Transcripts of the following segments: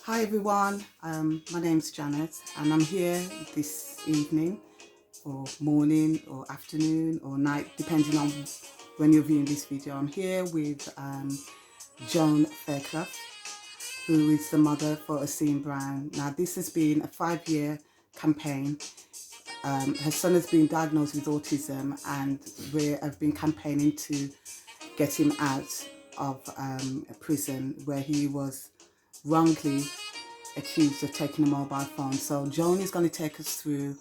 Hi everyone, my name's Janet and I'm here this evening or morning or afternoon or night depending on when you're viewing this video. I'm here with Joan Fairclough, who is the mother for Osime Brown. Now this has been a 5-year campaign. Her son has been diagnosed with autism and we have been campaigning to get him out of a prison where he was wrongly accused of taking a mobile phone. So Joan is going to take us through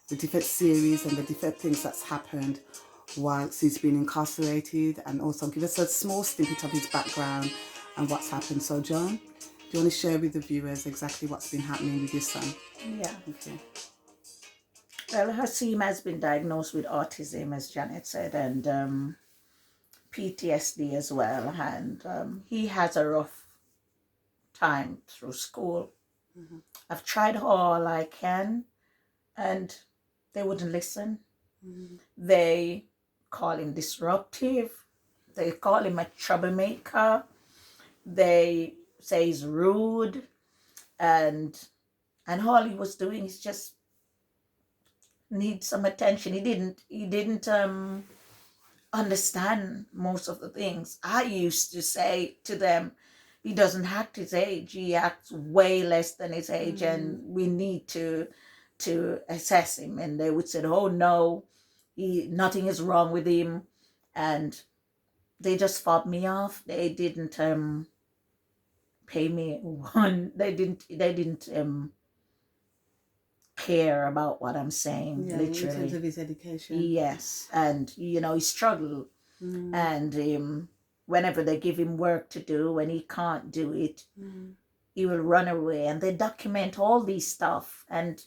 the different series and the different things that's happened whilst he's been incarcerated, and also give us a small snippet of his background and what's happened. So Joan, do you want to share with the viewers exactly what's been happening with your son? Yeah. Okay. Well, Hassim has been diagnosed with autism, as Janet said, and PTSD as well. And he has a rough time through school. Mm-hmm. I've tried all I can, and they wouldn't listen. Mm-hmm. They call him disruptive. They call him a troublemaker. They say he's rude, and all he was doing is just need some attention. He didn't understand most of the things. I used to say to them, he doesn't act his age. He acts way less than his age, and we need to assess him. And they would say, "Oh no, nothing is wrong with him," and they just fobbed me off. They didn't pay me one. They didn't care about what I'm saying, Yeah, literally. in terms of his education. Yes, and he struggled. And whenever they give him work to do, when he can't do it, he will run away. And they document all these stuff, and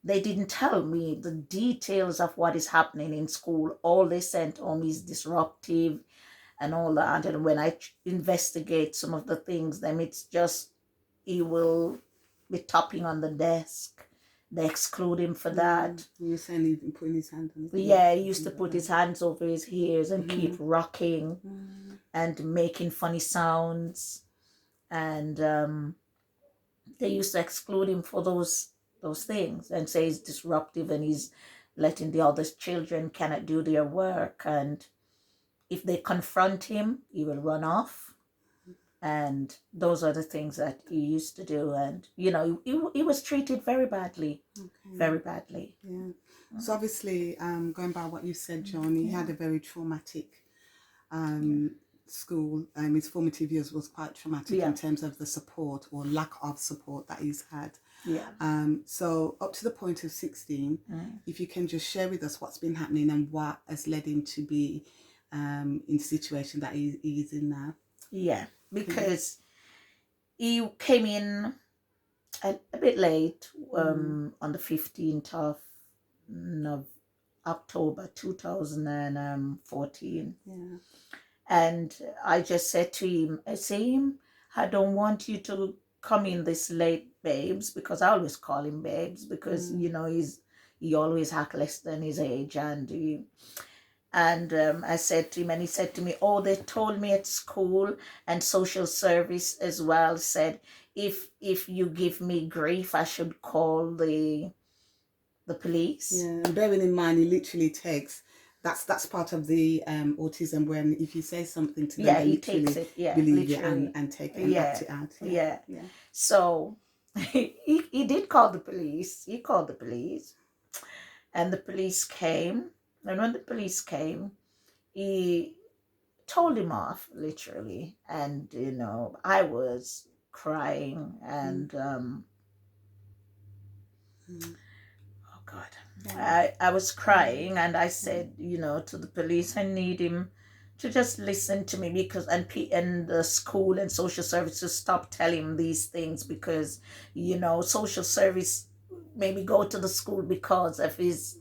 they didn't tell me the details of what is happening in school. All they sent home is disruptive and all that. And when I investigate some of the things, then it's just he will be tapping on the desk. They exclude him for that. You're saying he's been putting his hand on his Yeah, he used to put his hands over his ears and keep rocking and making funny sounds. And they used to exclude him for those things and say he's disruptive and he's letting the other children cannot do their work. And if they confront him, he will run off. And those are the things that he used to do. And, he was treated very badly. Okay. Very badly. Yeah. So obviously, going by what you said, John, he had a very traumatic school. His formative years was quite traumatic in terms of the support or lack of support that he's had. Yeah. So up to the point of 16, if you can just share with us what's been happening and what has led him to be in the situation that he is in now. Yeah, because he came in a bit late on the 15th of October 2014. Yeah. And I just said to him, I don't want you to come in this late, babes, because I always call him babes because, he always act less than his age. And I said to him, and he said to me, "Oh, they told me at school and social service as well said, if you give me grief, I should call the police." Yeah, and bearing in mind, he literally takes. That's part of the autism, when if you say something to them, Yeah, they he takes it. Yeah, believe literally. it and take it and act it out. Yeah. So he did call the police. He called the police, and the police came. And when the police came, he told him off, literally. And, I was crying and, oh God, I was crying, and I said, to the police, I need him to just listen to me, because, and the school and social services stop telling him these things, because, social service maybe go to the school because of his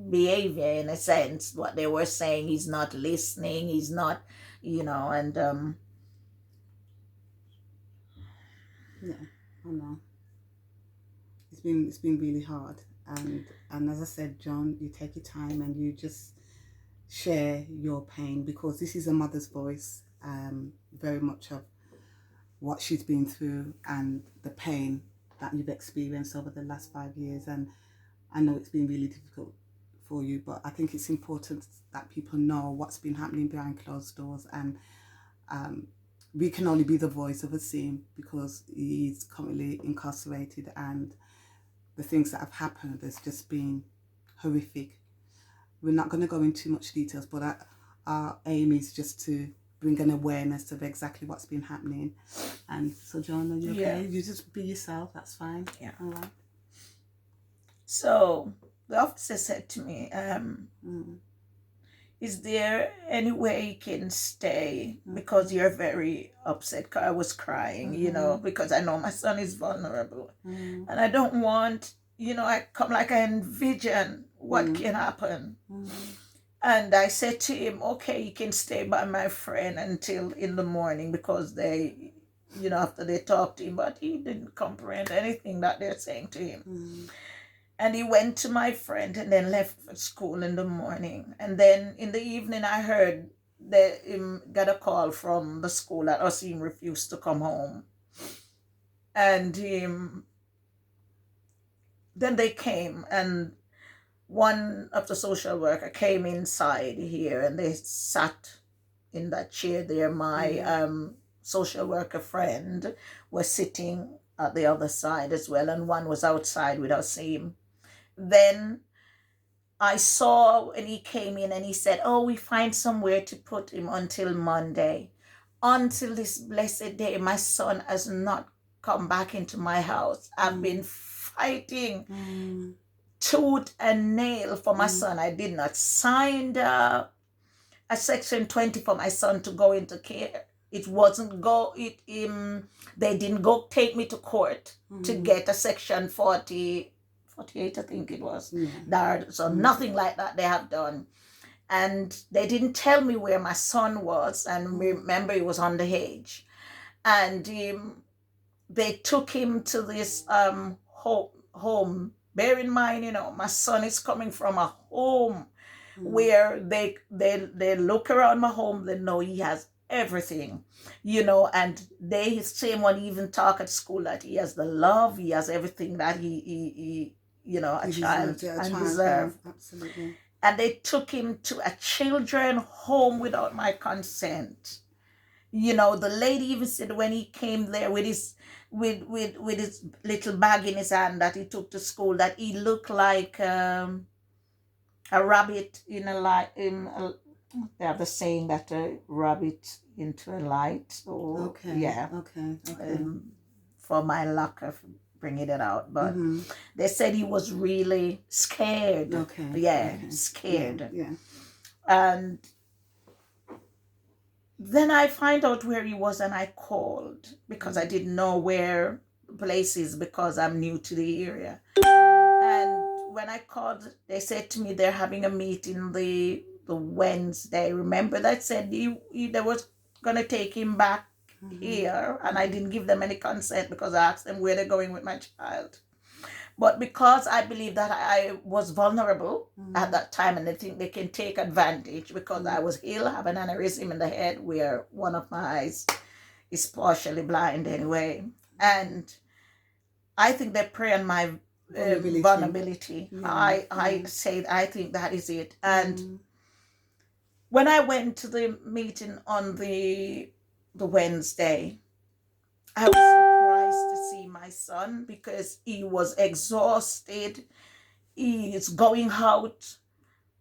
behavior, in a sense. What they were saying, he's not listening, he's not, and yeah, I know. It's been really hard, and as I said, John, you take your time and you just share your pain, because this is a mother's voice, very much of what she's been through and the pain that you've experienced over the last 5 years. And I know it's been really difficult for you, but I think it's important that people know what's been happening behind closed doors. And we can only be the voice of Osime because he's currently incarcerated, and the things that have happened has just been horrific. We're not going to go into too much details, but our aim is just to bring an awareness of exactly what's been happening. And so, John, are you okay? You just be yourself, that's fine. Yeah. All right. So the officer said to me, is there any way you can stay, because you're very upset? I was crying, you know, because I know my son is vulnerable, and I don't want, you know, I envision what can happen. And I said to him, okay, you can stay by my friend until in the morning, because they, you know, after they talked to him, but he didn't comprehend anything that they're saying to him. And he went to my friend and then left for school in the morning. And then in the evening, I heard that him got a call from the school that Osime refused to come home. And then they came, and one of the social worker came inside here, and they sat in that chair there. My social worker friend was sitting at the other side as well, and one was outside with Osime. Then I saw when he came in, and he said, oh, we find somewhere to put him until Monday. Until this blessed day, my son has not come back into my house. I've been fighting tooth and nail for my son. I did not sign a Section 20 for my son to go into care. It wasn't they didn't go take me to court to get a Section 48, I think it was. So nothing like that they have done. And they didn't tell me where my son was. And remember, he was underage. And they took him to this home. Bear in mind, you know, my son is coming from a home where they look around my home, they know he has everything, you know, and they same one even talk at school that he has the love, he has everything that he you know, a child deserves. Absolutely. And they took him to a children home without my consent. You know, the lady even said when he came there with his little bag in his hand that he took to school, that he looked like a rabbit in a light. They have the saying that a rabbit into a light. Or, Okay. Yeah. Okay. For my lack of bringing it out, but they said he was really scared. Okay. Yeah, scared. Yeah. And then I find out where he was, and I called because I didn't know where the place is because I'm new to the area. And when I called, they said to me they're having a meeting the Wednesday. Remember that said they was gonna take him back here, and I didn't give them any consent because I asked them where they're going with my child. But because I believe that I was vulnerable at that time, and they think they can take advantage because I was ill, have an aneurysm in the head where one of my eyes is partially blind anyway. And I think they prey on my vulnerability. I think that is it. And when I went to the meeting on the Wednesday, I was surprised to see my son because he was exhausted. He is going out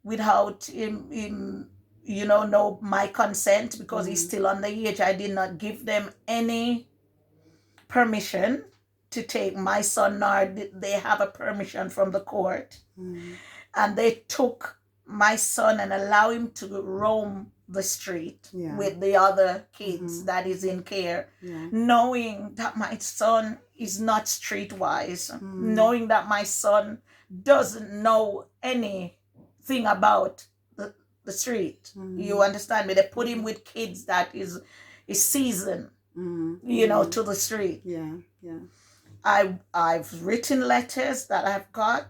without him you know, no my consent because he's still underage. I did not give them any permission to take my son, nor did they have a permission from the court. And they took my son and allow him to roam the street with the other kids that is in care, knowing that my son is not streetwise, knowing that my son doesn't know anything about the street. You understand me? They put him with kids that is seasoned, you know, to the street. I've written letters that I've got,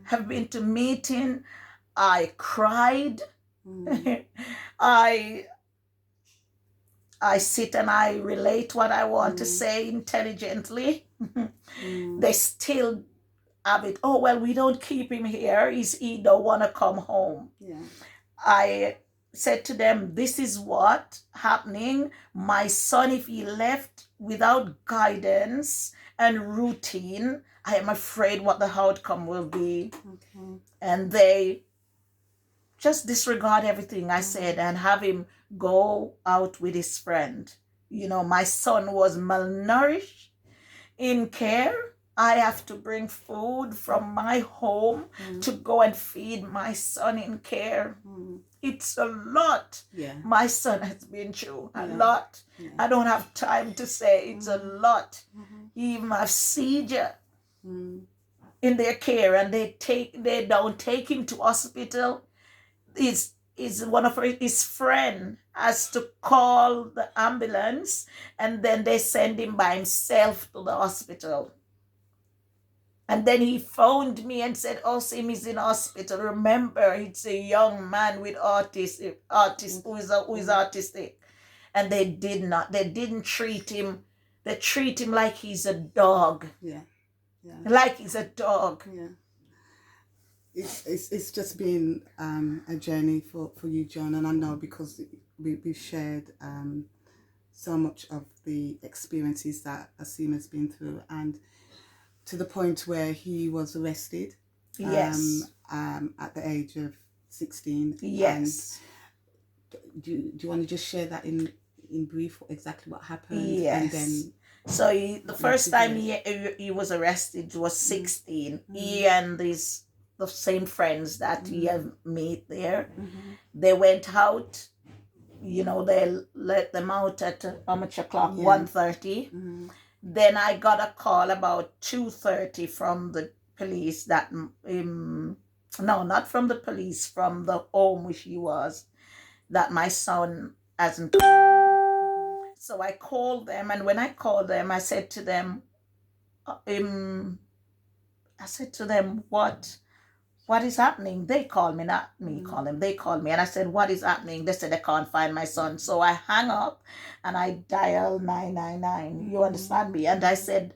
have been to meeting. I cried. I sit and I relate what I want to say intelligently. They still have it. Oh, well, we don't keep him here. He don't want to come home. Yeah. I said to them, this is what happening. My son, if he left without guidance and routine, I am afraid what the outcome will be. Okay. And they just disregard everything I said and have him go out with his friend. You know, my son was malnourished in care. I have to bring food from my home to go and feed my son in care. It's a lot. Yeah. My son has been through a Yeah. lot. Yeah. I don't have time to say it's a lot. He even have seizure in their care, and they don't take him to hospital. Is one of his friend has to call the ambulance, and then they send him by himself to the hospital. And then he phoned me and said, Osime is in hospital. Remember, it's a young man with who is autistic. And they didn't treat him. They treat him like he's a dog. Yeah. Yeah. Like he's a dog. Yeah. It's just been a journey for you, John, and I know because we've shared so much of the experiences that Osime has been through, and to the point where he was arrested. Yes. At the age of 16. Yes. And do you want to just share that in brief exactly what happened? Yes. And then so the first time he was arrested was 16. He and the same friends that he had made there, they went out. You know, they let them out at how much o'clock? 1:30. Then I got a call about 2:30 from the police that no, not from the police, from the home which he was, that my son hasn't come. So I called them, and when I called them, I said to them, what is happening? They called me, not me call them. They called me, and I said, what is happening? They said they can't find my son. So I hang up and I dial 999. You understand me? And I said,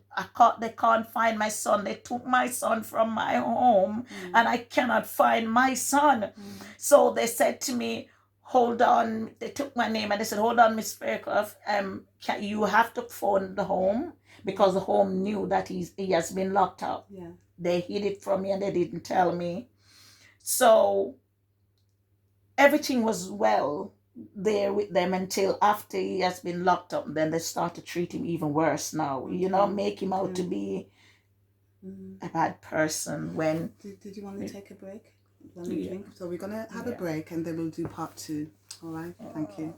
they can't find my son. They took my son from my home, and I cannot find my son. So they said to me, hold on. They took my name and they said, hold on, Miss Fairclough. You have to phone the home, because the home knew that he has been locked up. yeah. They hid it from me and they didn't tell me. So everything was well there with them until after he has been locked up. Then they start to treat him even worse now. You know, make him out to be a bad person. When Did you want to take a break? Want to drink? So we're going to have a break, and then we'll do part 2. All right? Thank you.